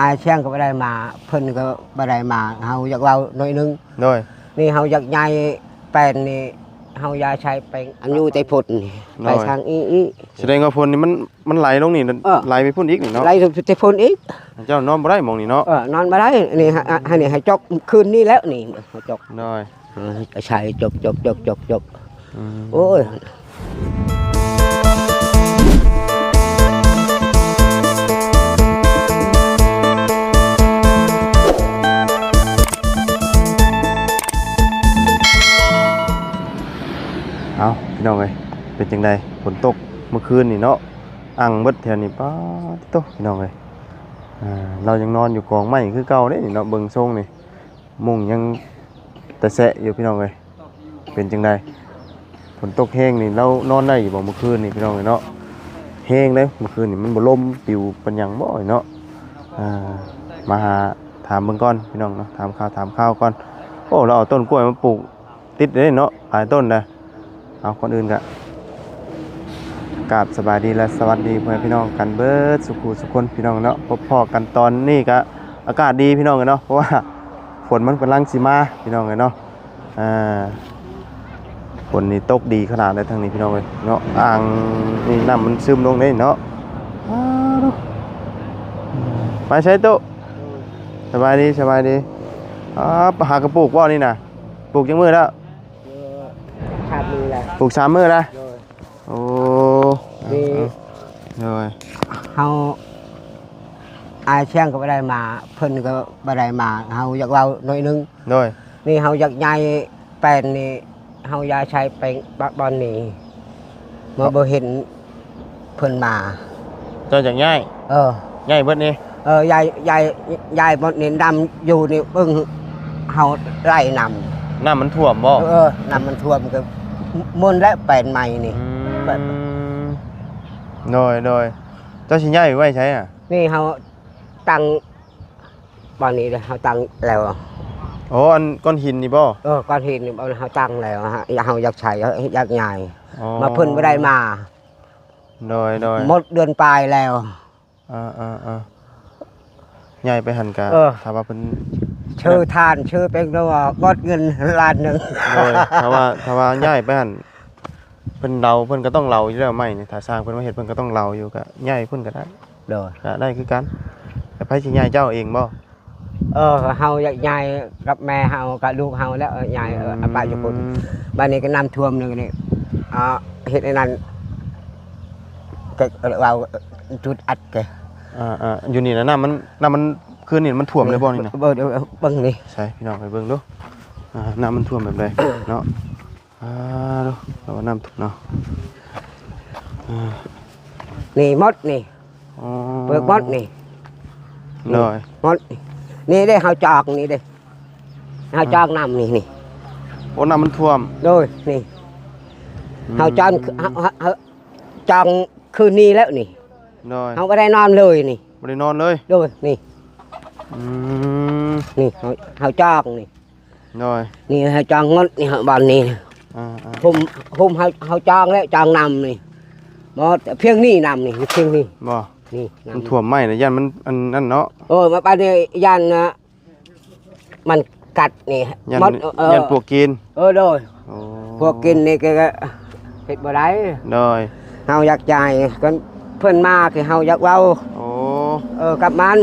ai xemก็บ่ได้มาเพิ่นก็บ่ได้มาเฮาอยากเว้าหน่อยนึงโดยนี่เฮาอยากย้ายแป้นนี่เฮาย้ายใช้ไปอันอยู่ใต้พุ่นนี่ไปทางอีแสดงว่าฝนนี่มันไหลลงนี่ไหลไปพุ่นอีกนี่เนาะไหลใต้พุ่นอีกเจ้านอนบ่ได้หม่องนี่เนาะนอนบ่ได้นี่ให้นี่ให้จกคืนนี้แล้วนี่ให้จกน้อยใช้จกโอ้ยเอาพี่น้องเอ้ยเป็นจังไดฝนตกเมื่อคืนนี่เนาะอังเบิดแถวนี้ป๊าดโตพี่น้องเอ้ยเรายังนอนอยู่กองไม้คือเก่าเด้นี่เนาะเบิ่งทรงนี่มุ้งยังตะแซะอยู่พี่น้องเอ้ยเป็นจังไดฝนตกแห้งนี่เรานอนได้อยู่บ่เมื่อคืนนี่พี่น้องเอ้ยเนาะแห้งเลยเมื่อคืนนี่มันบ่ลมปิวปานหยังบ่เนาะมาหาถามเบิ่งก่อนพี่น้องเนาะถามข่าวก่อนโอ้เราเอาต้นกล้วยมาปลูกติดเลยเนาะหลายต้นนะเอาคนอื่นกะกราบสบายดีและสวัสดีเพื่อนพี่น้องกันเบิดสุขุสุคนพี่น้องเนาะพบพ่อกันตอนนี้ก็อากาศดีพี่น้องเนาะเพราะว่าฝนมันกำลังสิมาพี่น้องเนาะฝนนี่ตกดีขนาดเลยทางนี้พี่น้องเลยเนาะอ่างนี่น้ำมันซึมลงได้เนาะไปใช้โต๊ะสบายดีหากระปุกว่านี่นะปลูกยังมือแล้วปลูก3 มื้อแล้วโอ้นี่เฮาอายแช่งก็บ่ได้มาเพิ่นก็บ่ได้มาเฮาอยากเว้าหน่อยนึงโดยนี่เฮาอยากย้ายแป้นนี่เฮาย้ายใช้ไปบ่อนนี่มาบ่เห็นเพิ่นมาเจ้าอยากย้ายย้ายเบิดนี่ย้ายบ่อนนี่ดำอยู่นี่เบิ่งเฮาไล่น้ำมันท่วมบ่น้ำมันท่วมก็มนและแป้นใหม่นี่โดยเจ้าสิย้ายไว้ใช้อ่ะนี่เฮาตั้งบ่อนนี้เฮาตั้งแล้วอ๋ออันก้อนหินนี่บ่ก้อนหินนี่เฮาตั้งแล้วฮะเฮาอยากใช้อยากย้ายมาเพิ่นบ่ได้มาโดยหมดเดือนปลายแล้วย้ายไปหั่นกะถ้าว่าเพิ่นชื่อทานชื่อเป็นว่ากดเงิน1 ล้านโดยถ้าว่าย้ายไปหั่นเพิ่นเราเพิ่นก็ต้องเราอยู่แล้วไม่นี่ถ้าสร้างเพิ่นมาเฮ็ดเพิ่นก็ต้องเราอยู่ก็ย้ายเพิ่นก็ได้ก็ได้คือกันแต่ไผสิย้ายเจ้าเองบ่เฮาอยากย้ายกับแม่เฮากับลูกเฮาแล้วย้ายบ้านอยู่พุ่นบ้านนี้ก็น้ำท่วมนึงนี่เฮ็ดไอ้นั่นก็เราจุดอัดแกอยู่นี่นะน้ำมันคืนนี่มันท่วมเลยบ่นี่นะเบิ่งนี่ใช่พี่น้องไปเบิ่งดูน้ำมันท่วมแบบใดเนาะดูเราน้ำท่วมเนาะนี่มดนี่เบิกมดนี่น้อยมดนี่ได้เฮาจอกนี่เด้เฮาจอกน้ำนี่โอ้น้ำมันท่วมโดยนี่เฮาจองคืนนี้แล้วนี่เฮาบ่ได้นอนเลยนี่บ่ได้นอนเลยโดยนี่นี่เฮาจอกนี่น้อยนี่เฮาจองงดนี่เฮาบ้านนี่ผมเฮาจองแล้วจองนำนี่บ่เพียงนี่นำนี่เพียงนี่บ่นี่มันท่วมไหม้นะย่านมันอันนั่นเนาะมาปานนี้ย่านมันกัดนี่มดย่านพวกกินโดยพวกกินนี่ก็เฮ็ดบ่ได้โดยเฮาอยากจ่ายกันเพิ่นมาคือเฮาอยากเว้ากับมัน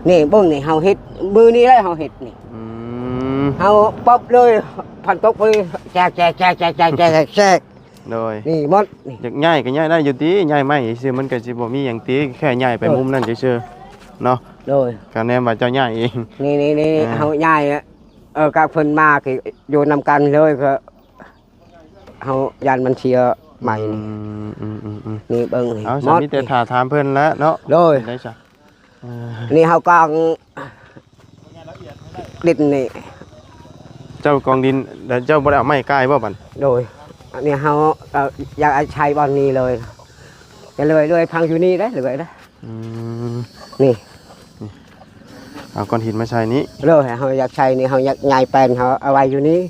นี่เบิ่งนี่เฮาเฮ็ดมือนี้แล้วเฮาเฮ็ดนี่เฮาป๊อบเลยพันตกไปแจกโดยนี่มดอยากย้ายก็ย้ายได้อยู่ติย้ายไม้ซื่อมันก็สิบ่มีหยังติแค่ย้ายไปมุมนั้นซื่อๆเนาะโดยก็แน่ว่าเจ้าย้ายเองนี่เฮาย้ายกับเพิ่นมาคืออยู่นำกันเลยก็เฮาย่านมันเสียใหม่นี่เบิ่งเอาสิมีแต่ถามเพิ่นแล้วเนาะโดยได้จ้ะนี่เฮากองดินนี่เจ้ากองดินแล้วเจ้าบ่ได้เอาไม้กายบ่บัดโดยอันนี้เฮาอยากใช้บ่อนนี้เลยก็เลยพังอยู่นี่ได้เลยนะนี่เอาก้อนหินมาใช้นี้เลยเฮาอยากใช้นี่เฮาอยากย้ายแปลนเฮาเอาไว้อยู่นี้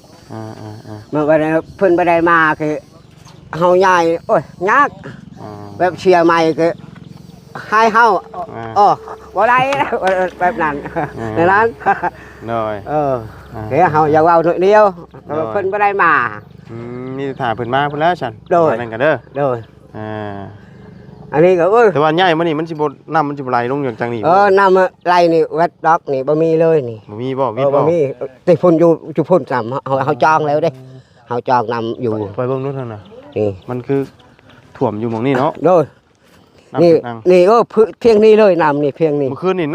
เมื่อวันเพิ่นบ่ได้มาคือเฮาย้ายโอ้ยยากแบบเชียร์ใหม่ก็ ให้เฮาบ่ได้แบบนั้นในนั้น โดย เดี๋ยวเฮาอยากเอาหน่อยเดียวเพิ่นบ่ได้มามีถ่าเพิ่นมาพุ่นแล้วฉันนั่นก็เด้ออันนี้ก็แต่ว่าใหญ่มานี่มันสิบ่น้ำมันสิบ่ไหลลงอย่างจังนี่น้ำไหลนี่เวทดอกนี่บ่มีเลยนี่บ่มีบ่วิดบ่บ่มีติพุ่นอยู่พุ่นซ้ำเฮาจองแล้วเด้เฮาจองนำอยู่ไปเบิ่งนู่นนั่นน่ะนี่มันคือถ่วมอยู่หม่องนี้เนาะโดยนี่เพียงนี้เลยน้ำนี่เพียงนี้เมื่อคืนนี่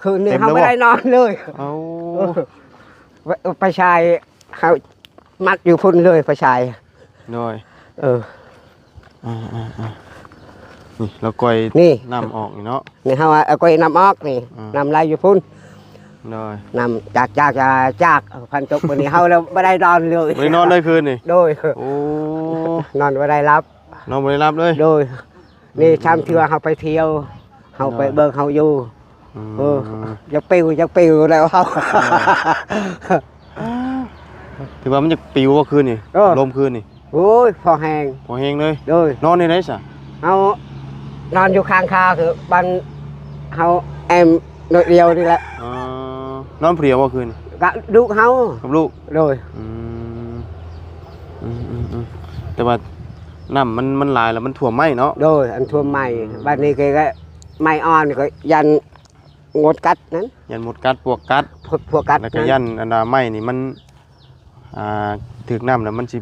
คืนนี้เฮาไม่ได้นอนเลยไปชายเฮามัดอยู่พุ่นเลยไปชายโดยนี่เราก้อยน้ำออกนี่เนาะนี่เฮาก้อยน้ำออกนี่น้ำไหลอยู่พุ่นโดยน้ำจากพันจบวันนี้เฮาแล้วไม่ได้นอนเลยไม่นอนเลยคืนนี่โดยนอนไม่ได้รับนอนไม่ได้รับเลยโดยนี่ชามเชื่อเฮาไปเที่ยวเฮาไปเบิ่งเฮาอยู่จะปิวแล้วเฮาถือว่ามันจะปิวว่าคืนนี่ลมคืนนี่โอ้ยพอแห้งเลยโดยนอนในไหนซะเฮานอนอยู่ข้างคาคือบ้านเฮาแอมหน่อยเดียวนี่แหละนอนเพลียวว่าคืนกับลูกเฮากับลูกโดยแต่ว่าน้ำมันลายแล้วมันท่วมไหมเนาะโดยอันท่วมไหมบ้านนี้ก็ไม้อ่อนก็ยันงดกัดนั้นยันหมดกัดพวกกัดแล้วก็ยันอันดาไม้นี่มันถึกน้ำแล้วมันสิ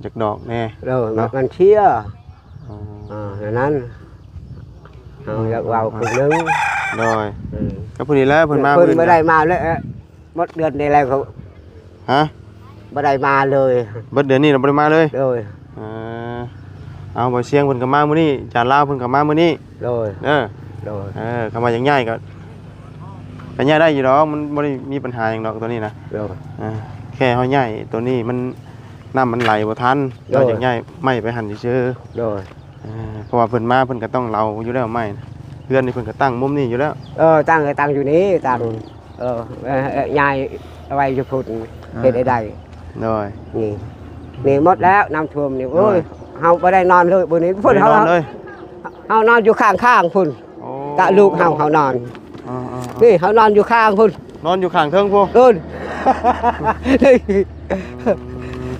จากดอกแน่มันเชี่ยนั้นเอาอยากเอาคนนึงโดยก็พอดีแล้วเพิ่นมาเพิ่นไม่ได้มาเลยหมดเดือนในอะไรเขาไม่ได้มาเลยหมดเดือนนี้เราไม่ได้มาเลยโดยเอาบ่เสียงเพิ่นก็มามื้อนี้จานลาวเพิ่นก็มามื้อนี้โดยเข้ามาอย่างง่ายก็ง่ายได้อยู่ดอกมันบ่ได้มีปัญหาหยังดอกตัวนี้นะแค่เฮาง่ายตัวนี้มันน้ำมันไหลบ่ทันเราอย่างง่ายไม่ไปหั่นซื่อโดยเพราะว่าเพิ่นมาเพิ่นก็ต้องเราอยู่แล้วไม่เพื่อนนี่เพิ่นก็ตั้งมุมนี้อยู่แล้วตั้งอยู่นี้ตั้งยายเอาไว้อยู่พุ่นเฮ็ดได้นี่หมดแล้วน้ำท่วมนี่โอ้ยเฮาบ่ได้นอนเลยบนนี้พุ่นเฮานอนอยู่ข้างพุ่นกะลูกเฮานอนนี่เฮานอนอยู่ข้างพุ่นนอนอยู่ข้างเทิงพุ่น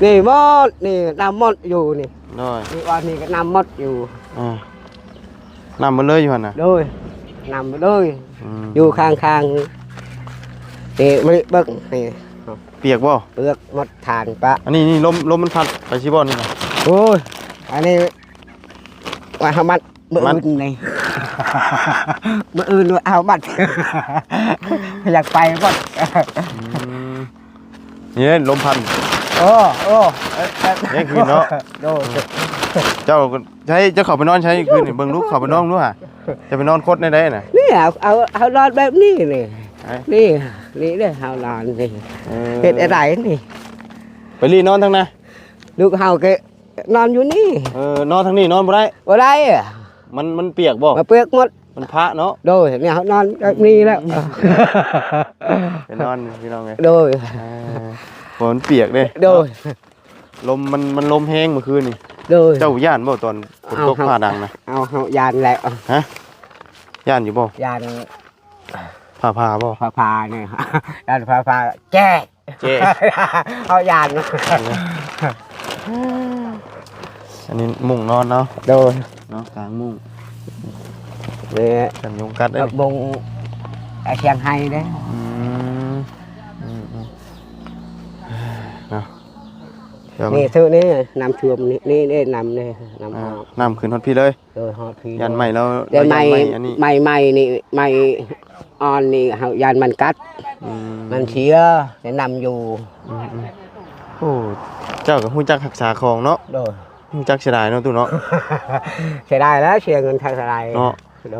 นี่หมดนี่น้ำหมดอยู่นี่วันนี้ก็น้ำหมดอยู่น้ำมันเลยอยู่หั่นน่ะน้ำมันเลยอยู่ข้างนี่มันเบิ่งนี่เปียกบ่เปียกหมดฐานปะอันนี้ลมมันพัดไปสิบ่นี่น่ะโอ้ยอันนี้ว่าเฮามัดมื้ออื่นนี่มื้ออื่นว่าเอามัดอยากไปบ่นี่ลมพัดนี่คืนเนาะเจ้าเข้าไปนอนใช้คืนนี่เบิ่งลูกเข้าไปนอนดูห่ะจะไปนอนคดได้น่ะนี่เอานอนแบบนี้นี่เด้อเฮานอนนี่เฮ็ดอะไรนี่ไปรีนอนทางน่ะลูกเฮาก็นอนอยู่นี่นอนทางนี้นอนบ่ได้มันเปียกบ่เปียกหมดมันพระเนาะโดยเนี่ยเฮานอนแบบนี้แล้วไปนอนพี่น้องไงโดยฝนเปียกเด้โดยลมมันลมแห้งเมื่อคืนนี่โดยเจ้าย่านบ่ตอนฝนตกฟ้าดังนะเอายานแหละย่านอยู่บ่ยานผ่าบ่ผ่าเนี่ยยานผ่าแจ้เอายานอันนี้มุ้งนอนเนาะโดยเนาะกลางมุ้งเนี่ยกันยุงกัดได้มุ้งเชียงไฮ้เด้นี่เท่านี้น้ำท่วมนี่น้ำนี่น้ำขึ้นฮอดพี่เลยฮอดพี่ยันใหม่แล้วยันใหม่อันนี้ใหม่นี่ใหม่อ่อนนี่ยันมันกัดมันเชียแนะนำอยู่โอ้เจ้ากับฮู้จักรักษาของเนาะฮู้จักเสียดายเนาะตู้เนาะเสียดายแล้วเสียเงินทางเสียดายเนาะ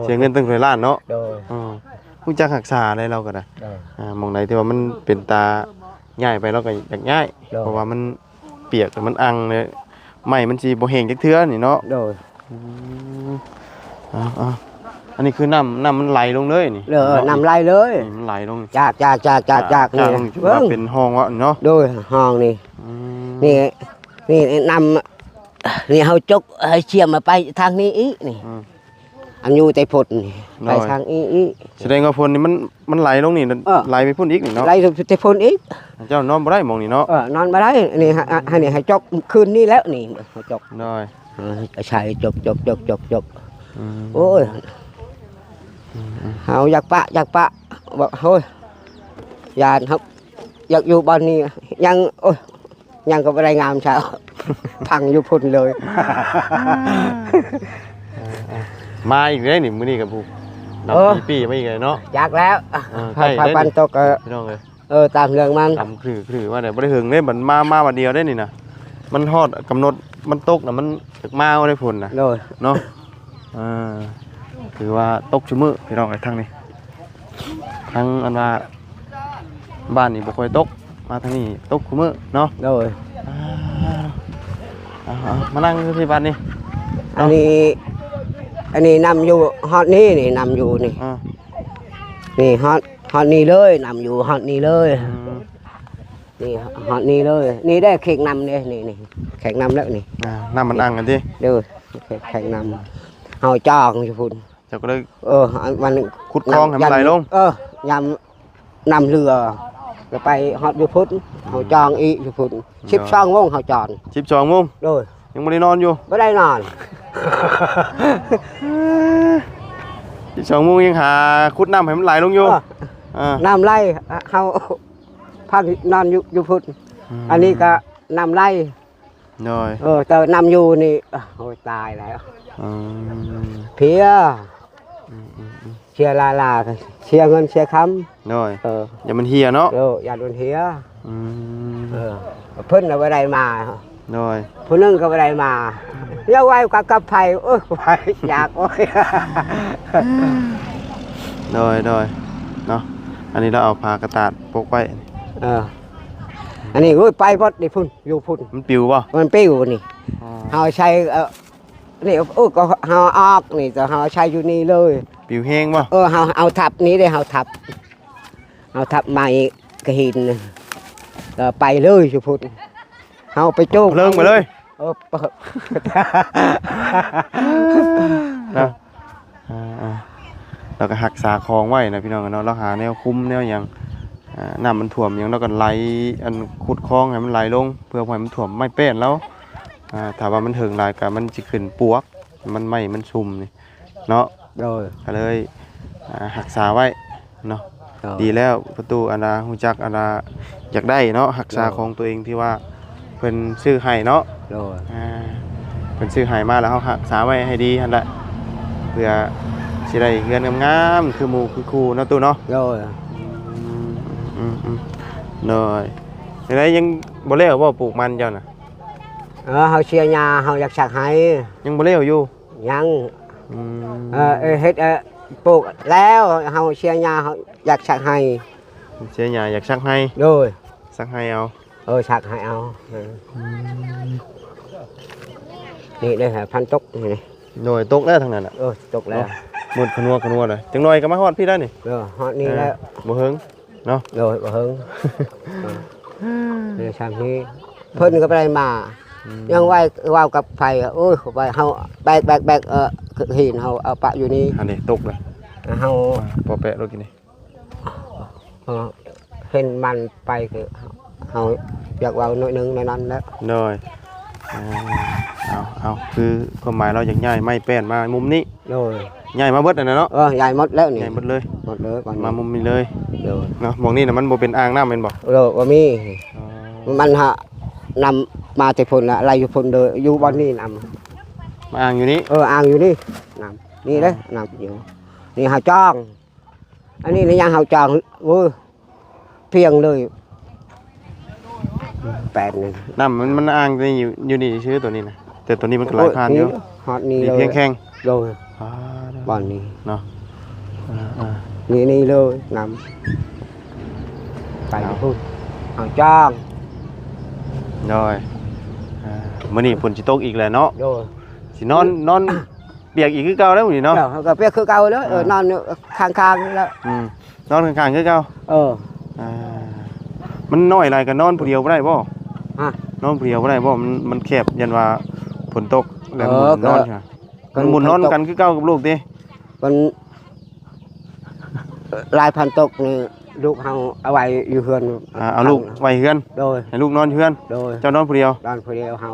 เสียเงินตั้ง100 ล้านเนาะฮู้จักรักษาได้เราก็ได้มองไหนที่ว่ามันเป็นตาง่ายไปเราก็อยากง่ายเพราะว่ามันเปียกมันอังเลยไหม้มันจีบ่แห้งจักเทื่อนี่เนาะอันนี้คือน้ำมันไหลลงเลยนี่น้ำไหลเลยมันไหลลงจากนี่เป็นห้องวะเนาะโดยห้องนี่นำนี่เฮาจกให้เชี่ยมมาไปทางนี้อีกนี่ อันอยู่แต่พุ่นนี่ไปทางอี แสดงว่าฝนนี่มันไหลลงนี่ไหลไปพุ่นอีกนี่เนาะ ไล่แต่พุ่นอีก เจ้านอนบ่ได้หมองนี่เนาะ นอนบ่ได้นี่ให้จกคืนนี้แล้วนี่จก ได้ ใช่จกโอ้ยเฮาอยากปะบอกเฮ้ยยานครับอยากอยู่บ้านนี้ยังโอ้ยยังก็บ่ได้งามเช้าพังอยู่พุ่นเลย มาอีกเลยนี่มื้อนี้กับผู้นับปีมาอีกเลยเนาะ อยากแล้ว ใช่ พาปันตก พี่น้องเลย ตามเรื่องมัน ทำคือว่าเนี่ยบ่ได้หึงเด้มันมาวันเดียวได้นี่นะมันฮอดกำหนดมันตกน่ะมันถึกมาบ่ได้ผลน่ะ โดย เนาะคือว่าตกชุมื้อพี่น้องไอ้ทางนี้ทางอันว่าบ้านนี่บ่ค่อยตกมาทางนี้ตกชุมื้อเนาะ โดย มานั่งที่บ้านนี่ อันนี้นำอยู่ฮอตนี่นำอยู่นี่นี่ฮอตนี่เลยนำอยู่ฮอตนี่เลยนี่ฮอตนี่เลยนี่ได้เข่งนำเนี่ยนี่แข่งนำแล้วนี่ น้ำมันอังกันดิ เด้อแข่งนำเฮาจองสิพุ่น เจ้าก็เลย มัน ขุดคลองให้มันไหลลง ยำนำเรือก็ไปฮอตอยู่พุ่นเฮาจองอีอยู่พุ่น12 โมงเฮาจอง 12 โมง โดย ยังบ่ได้นอนอยู่ บ่ได้นอน 12 โมงยังหาขุดน้ำให้มันไหลลงอยู่ น้ำไหลเฮาพักนอนอยู่พุ่นอันนี้ก็น้ำไหล น้อย แต่น้ำอยู่นี่โอ้ยตายแล้วเพียเชียร์ลาเชียร์เงินเชียร์คำ น้อยอย่ามันเหี่ยเนาะ อย่าโดนเฮียเพิ่นเอาไปได้มา น้อย ผู้นึงก็ไปได้มาเรียกไว้กับไผ่ไผ่อยากโอ้ย น้อยเนาะอันนี้เราเอาผ้ากระดาษปกไว้ อันนี้ไปพอดนี่พุ่นอยู่พุ่น มันปิวป่ะ มันปิ้วนี่เฮาใช้นี่ก็เฮาออกนี่แต่เฮาใช้อยู่นี่เลย ปิวแห้งป่ะ เฮาเอาทับนี้ได้เฮาทับไม้กระหินไปเลยอยู่พุ่นเฮาไปโจ้ง เลิงไปเลย เปิด นะเราก็หักษาคลองไว้นะพี่น้องเนาะเราหาแนวคุ้มแนวอย่างน้ำมันถ่วมอย่างเราก็ไหลอันขุดคลองให้มันไหลลงเพื่อให้มันถ่วมไม่เป็นแล้วถ้าว่ามันถึงไหลก็มันจะขึ้นปวกมันไม่มันชุ่มนี่เนาะก็เลยหักษาไว้เนาะดีแล้วประตูอันดาหูจักอันดาอยากได้เนาะหักษาของตัวเองที่ว่าเพิ่นซื้อให้เนาะเพิ่นซื้อให้มาแล้วเขาหักษาไว้ให้ดีหั่นแหละเพื่อสิได้เงินงามๆคือหมู่คือครูเนาะตู้เนาะเลยอะไรยังบ่เลี้ยวบ่ปลูกมันเจ้าน่ะเฮาเชียร์ยาเฮาอยากสักให้ยังบ่เลี้ยวอยู่ยังเฮ็ดปลูกแล้วเฮาเชียร์ยาเฮาอยากสักให้เชียร์ยาอยากสักให้โดยสักให้เอาสักให้เอานี่ได้พันตกนี่โดยตกแล้วทางนั้นน่ะตกแล้วหมดขนัวเลยจังหน่อยก็มาฮอดพี่แล้วนี่ฮอดนี่แล้วบ่เฮิงเนาะโดยบ่เฮิงนี่ชามนี้เพิ่นก็ไปได้มายังไหว้กับไผโอ้ยไปเฮาแบกหินเฮาเอาปะอยู่นี่อันนี้ตกเลยเฮาพอแปะรถกินนี่เห็นมันไปคือเฮาอยากเว้าหน่อยนึงในนั้นแล้วโดยเอาคือความหมายเราอยากย้ายไม้แป้นมามุมนี้โดยย้ายมาเบิดอันนั้นเนาะย้ายหมดแล้วนี่ย้ายหมดเลยมามุมนี้เลยเนาะมองนี่น่ะมันบ่เป็นอ่างน้ำแม่นบ่บ่มีมันนำมาแต่พุ่นละอะไรอยู่พุ่นเด้ออยู่บ่นี่นำมาอ่างอยู่นี้อ่างอยู่นี่นำนี่เด้อนำอยู่นี่เฮาจ้องอันนี้นี่ยังเฮาจ้องเพียงเลย8นึงน้ำมันอ่างอยู่นี่ชื่อตัวนี้นะแต่ตัวนี้มันก็หลายพันอยู่ฮอดนี่เลยเพียงแข้งโดยบ่อนนี้เนาะนี่เลยนำไปพูดเอาจ้างโดยมื้อนี้ฝนสิตกอีกแล้วเนาะโดยสินอนเปียกอีกคือเก่าแล้วมื้อนี้เนาะก็เปียกคือเก่าแล้วนอนข้างๆนี่แล้วนอนข้างๆคือเก่ามันน้อยหลายก็นอนผู้เดียวบ่ได้บ่นอนผู้เดียวบ่ได้บ่มันแคบยันว่าฝนตกแล้วนอนค่ะมันหมุนนอนกันคือเก่ากับลูกติ มันลายพันตกนี่ลูกเฮาเอาไว้อยู่เฮือน เอาลูกไว้เฮือน โดย ให้ลูกนอนเฮือน โดย เจ้านอนผู้เดียวน อนผู้เดียวเฮา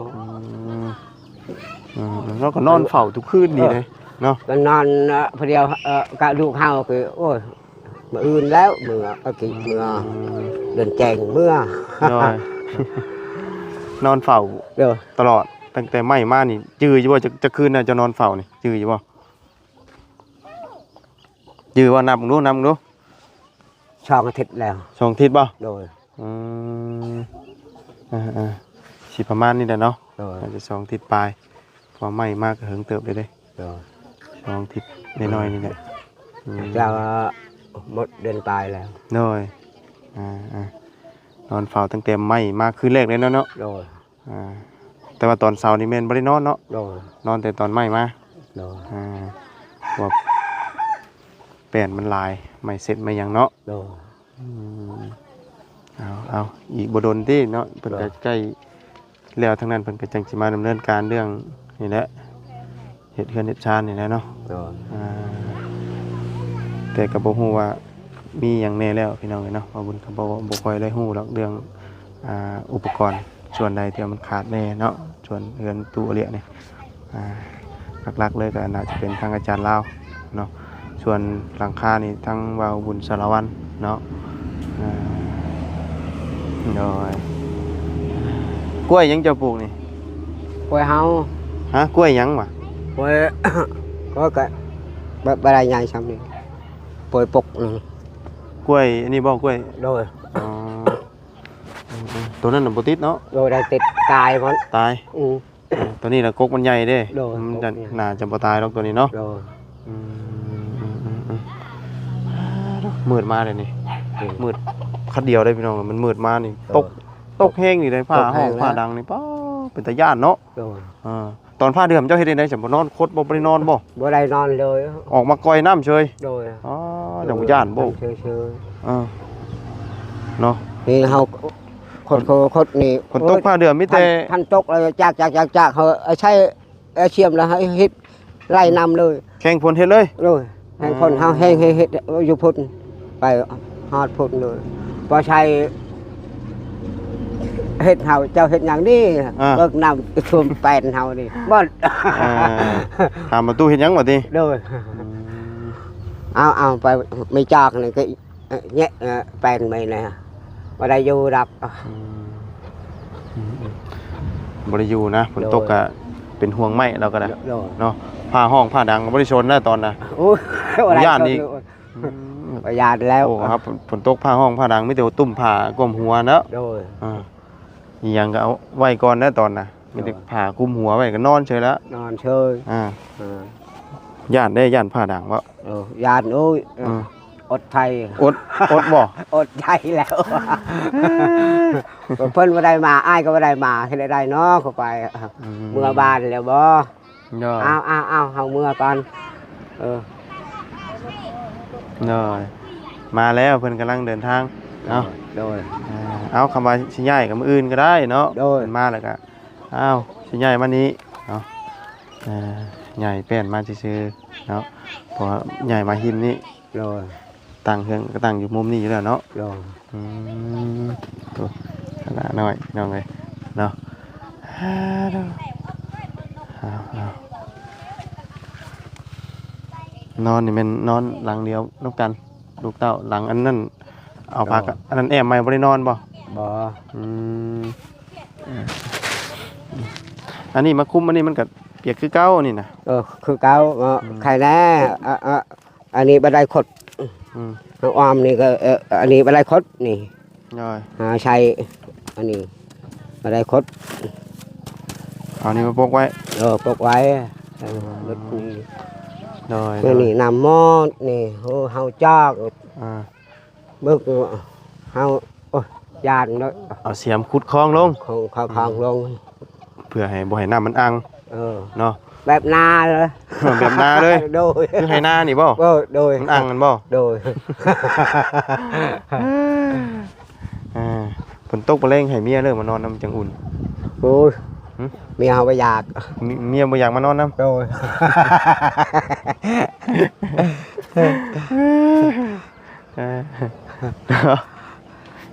แล้วก็นอนเฝ้าทุกคืนดีเลยเนาะ ก็นอนผู้เดียวกับลูกเฮาคือโอ้ยมื้ออื่นแล้วมื้อกี่มื้อเดินแจงมื้อ น้อย นอนเฝ้า เด้อ ตลอดตั้งแต่ไม่มานี่จื้ออยู่ว่าจะคืนน่ะจะนอนเฝ้านี่จื้ออยู่บ่จื้อว่านับดูช่องอาทิตย์แล้ว สองทิศบ่ โดย อืมสิประมาณนี้แหละเนาะ โดย อาจจะสองทิศปลายพอไม่มากก็เหิงเติบเลยเด้ โดย สองทิศน้อยๆนี่แหละ จะหมดเดือนปลายแล้ว น้อยนอนเฝ้าตั้งแต่ไม่มาคืนแรกเลยเนาะ โดย แต่ว่าตอนเช้านี่แม่นบ่ได้นอนเนาะ โดย นอนแต่ตอนไม่มา โดย ว่าแป้นมันลายไม่เสร็จไม่หยังเนาะ โดย เอาอีกบ่โดนติเนาะเพิ่นก็ใกล้แล้วทั้งนั้นเพิ่นก็จังสิมาดำเนินการเรื่องนี่แหละเฮ็ดเฮือนเฮ็ดชานนี่แหละเนาะ โดย แต่ก็บ่ฮู้ว่ามีหยังแน่แล้วพี่น้องเอ้ยเนาะว่าบุญก็บ่ค่อยได้ฮู้หรอกเรื่องอุปกรณ์ส่วนใดที่มันขาดแน่เนาะส่วนเฮือนตู้เลียนี่หลักๆเลยก็น่าจะเป็นทางอาจารย์ลาวเนาะส่วนหลังคานี่ทั้งวาวบุญสารวัตรเนาะโดยกล้วยยังจะปลูกนี่ กล้วยเฮา ฮะกล้วยยังวะ กล้วย ก็บะไรใหญ่ซ้ำนี่ปล่อยปกนึง กล้วยอันนี้บ่กล้วย โดย อ๋อตัวนั้นน่ะบ่ติดเนาะ โดยได้ติดตายมัน ตายตัวนี้ละกกมันใหญ่เด้ โดย มันจะน่าจะบ่ตายหรอกตัวนี้เนาะ โดย มืดมาเลยนี่มืดคัดเดียวได้พี่น้องมันมืดมานี่ตกแห้งนี่ได้ผ้าห้องผ้าดังนี่ป้าเป็นตาย่านเนาะ โดย ตอนผ้าเดือมเจ้าเฮ็ดได้จังบ่นอนคดบ่ได้นอนบ่ บ่ได้นอนเลย ออกมาก่อยน้ำเฉย โดย อ๋อจังบ่ย่านบ่ เชย เนาะ นี่เฮาคดนี่ ฝนตกผ้าเดือมมีแต่ ท่านตกแล้วจากเขาใช้เชียมแล้วให้เฮ็ดไล่นำเลย แข่งฝนเฮ็ดเลย โดยให้คนเฮาแห้งให้เฮ็ดอยู่พุ่นไปฮอดพุ่นเลยบ่ใช้เฮ็ดเฮาเจ้าเฮ็ดหยังนี่เบิกน้ำท่วมแป้นเฮานี่บ่ ถามประตูเฮ็ดหยังวะติ โดยเอาไปไม่จอกนี่ก็แยะแป้นไปนะบ่ได้อยู่ดับ บ่ได้อยู่นะฝนตกก็เป็นห่วงไม้เราก็ได้ โดย เนาะผ้าห้องผ้าดังก็บ่ได้ชนนะตอนน่ะ โอ้ยบ่ได้ ย่านอีก บ่ย่านแล้ว โอ้ครับฝนตกผ้าห้องผ้าดังมีแต่ว่าตุ้มผ้ากลมหัวเนาะ โดย อีหยังก็เอาไว้ก่อนนะตอนน่ะมีแต่ผ้าคลุมหัวไว้ก็นอนเฉยแล้ว นอนเฉย ย่านได้ย่านผ้าดังบ่ ย่านโอ้ยอดไทย อดบ่ อดใจแล้วเพิ่นบ่ได้มาอ้ายก็บ่ได้มาเฮ็ดได้เนาะเข้าไปเมื่อบ้านแล้วบ่ ย่อ เอาเฮาเมื่อก่อนย่อยมาแล้วเพิ่นกำลังเดินทางเนาะ โดย เอาคำว่าสิย้ายกับมื้ออื่นก็ได้เนาะ โดย เพิ่นมาแล้วก็อ้าวสิย้ายมานี้เนาะใหญ่แป้นมาซื่อๆเนาะเพราะใหญ่มาหิมนี่ โดย ตั้งเครื่องก็ตั้งอยู่มุมนี้อยู่แล้วเนาะ โดย ตัวขนาดน้อยน้องเลยเนาะนอนนี่มันนอนหลังเดียวน้ำกันลูกเต้าหลังอันนั้นเอาพักอันนั้นแอมไม่บ่ได้นอนบ่ บ่ อันนี้มาคุมอันนี้มันก็เปียกคือเก่านี่นะ คือเก่าใครแน่อันนี้บันไดคดน้องออมนี่ก็อันนี้บันไดคดนี่ ย่อย ใช้อันนี้บันไดคด เอานี่มาปกไว้ ปกไว้รถนี่ ย่อย นี่น้ำมอดนี่เฮาจอกเบิกเฮายานเนาะ เอาเสียมขุดคลองลง ของลง เพื่อให้บ่ให้น้ำมันอังเนาะ แบบนาเลย แบบนาเลย โดย คือให้นานี่บ่ โดย มันอังกันบ่ โดย ฝนตกบ่แรงให้เมียเลิกมานอนนำจังอุ่น โอ้ย เมียเฮาบ่อยาก เมียบ่อยากมานอนนำ โดย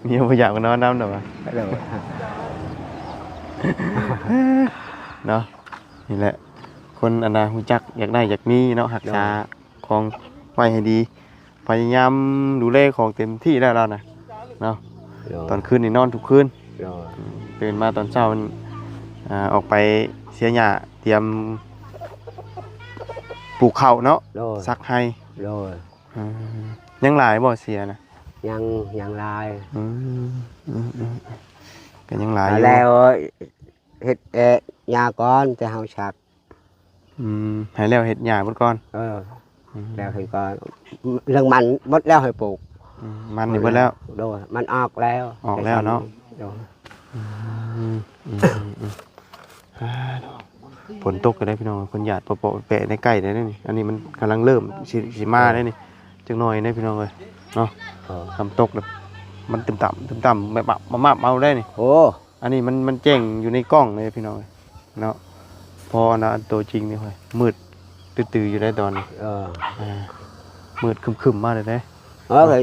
เมียบ่อยากมานอนนำดอกว่า โดย เนาะนี่แหละคนอนาฮู้จักอยากได้อยากมีเนาะรักษาของไว้ให้ดีพยายามดูแลของเต็มที่แล้วเรานะเนาะตอนคืนนี่นอนทุกคืนตื่นมาตอนเช้าออกไปเสียหญ้าเตรียมปลูกข้าวเนาะซักให้ยังหลายบ่เสียนะยังลายก็ยังหลายอยู่แล้วเฮ็ดหญ้าก่อนแต่เฮาชักให้แล้วเฮ็ดหญ้าเบิดก่อนแล้วเฮ็ดก่อนเรื่องมันหมดแล้วให้ปลูกมันนี่เบิดแล้วโดยมันออกแล้วเนาะฝนตกก็ได้พี่น้องคนหยาดเปาะๆแปะในใกล้ได้นี่อันนี้มันกำลังเริ่มสิมาได้นี่จังหน่อยได้พี่น้องเอ้ยเนาะทำตกแบบมันต่ำแบบมาเอาได้นี่โอ้อันนี้มันแจ้งอยู่ในกล้องเลยพี่น้องเนาะพอนะตัวจริงนี่ค่อยมืดตื่นอยู่ได้ตอนนี้มืดคึมๆมากเลยได้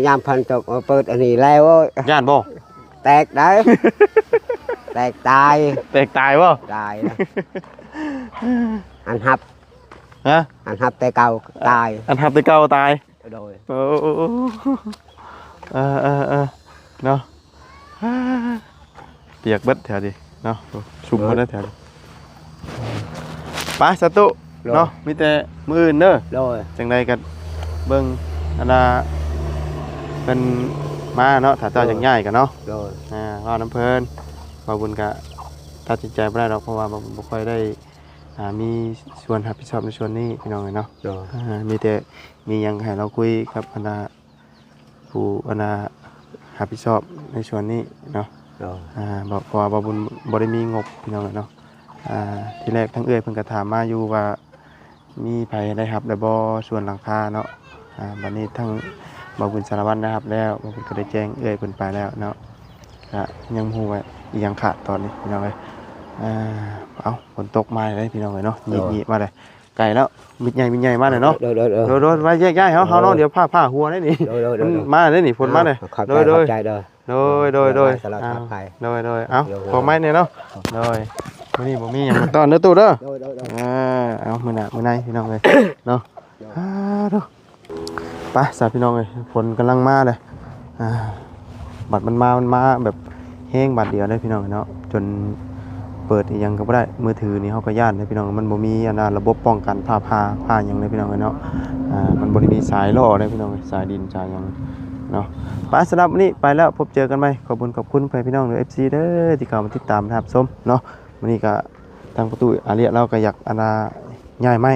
ยามพันตกเปิดอันนี้แล้วย่านบ่แตกได้แตกตายบ่ตายอันฮับแต่เก่าตายอันฮับแต่เก่าตายโดยเนาะเปียกเบิดแถวดิเนาะชุ่มหมดแล้วแถวไปสตุเนาะมีแต่มืออื่นเด้อจังใดกันเบิ่งอันน่ะเป็นมาเนาะถ้าเจ้าจังง่ายกันเนาะว่าน้ำเพลินบ่บุญกะตัดสินใจบ่ได้ดอกเพราะว่าบ่ค่อยได้มีส่วนรับผิดชอบในส่วนนี้พี่น้องเนาะมีแต่มียังให้เราคุยกับอันน่ะผู้อันน่ะรับผิดชอบในส่วนนี้เนาะเพราะว่าบ่บุญบ่ได้มีงบพี่น้องเนาะที่แรกทั้งเอื้อยเพิ่นก็ถามมาอยู่ว่ามีไผได้รับได้บ่ส่วนหลังคาเนาะบัดนี้ทั้งบ่บุญสารวัตรนะครับแล้วบ่บุญก็ได้แจ้งเอื้อยเพิ่นไปแล้วเนาะยังฮู้ว่าอีหยังขาดตอนนี้พี่น้องเอ้ยเอาฝนตกมาเลยพี่น้องเอ้ยเนาะหยีๆมาเลยไกลแล้วมิดใหญ่มาเลยเนาะโดยไว้แยกย้ายเฮาเนาะเดี๋ยวผ้าหัวได้นี่มาได้นี่ฝนมาเลยโดยเอาพอไหมเนี่ยเนาะโดยมื้อนี้บ่มีหยังตอนเด้อตู้เด้อเอามื้อหน้ามื้อในพี่น้องเอ้ยเนาะดูไปสาพี่น้องเอ้ยฝนกำลังมาเลยบัดมันมาแบบแห้งบัดเดียวได้พี่น้องเนาะจนเปิดอีหยังก็บ่ได้มือถือนี่เฮาก็ย่านได้พี่น้องมันบ่มีอันระบบป้องกันผ้าหยังเลยพี่น้องเนาะมันบ่ได้มีสายล่อได้พี่น้องสายดินสายหยังเนาะไปสำหรับวันนี้ไปแล้วพบเจอกันใหม่ขอบคุณพี่น้องFC เด้อที่เข้ามาติดตามรับชมเนาะวันนี้ก็ทางประตูอาเรียเราก็อยากย้ายไม้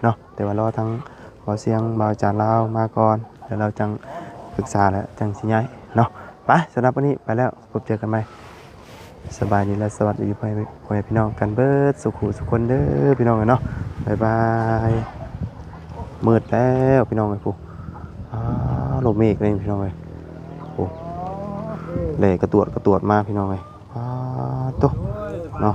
เนาะแต่ว่ารอทางขอเสียงบ่าวจานลาวมาก่อนแล้วเราจังปรึกษาแล้วจังสิย้ายเนาะไปสำหรับวันนี้ไปแล้วพบเจอกันใหม่สบายดีและสวัสดีพ่อพี่น้องกันเบิดสุขคนเด้อพี่น้องเนาะบ๊ายบายมืดแล้วพี่น้องเอ้ยปุ๊ลมเมฆเลยพี่น้องเอ้ยโอ้เลยกระตวดมาพี่น้องเอ้ยตุ๊เนาะ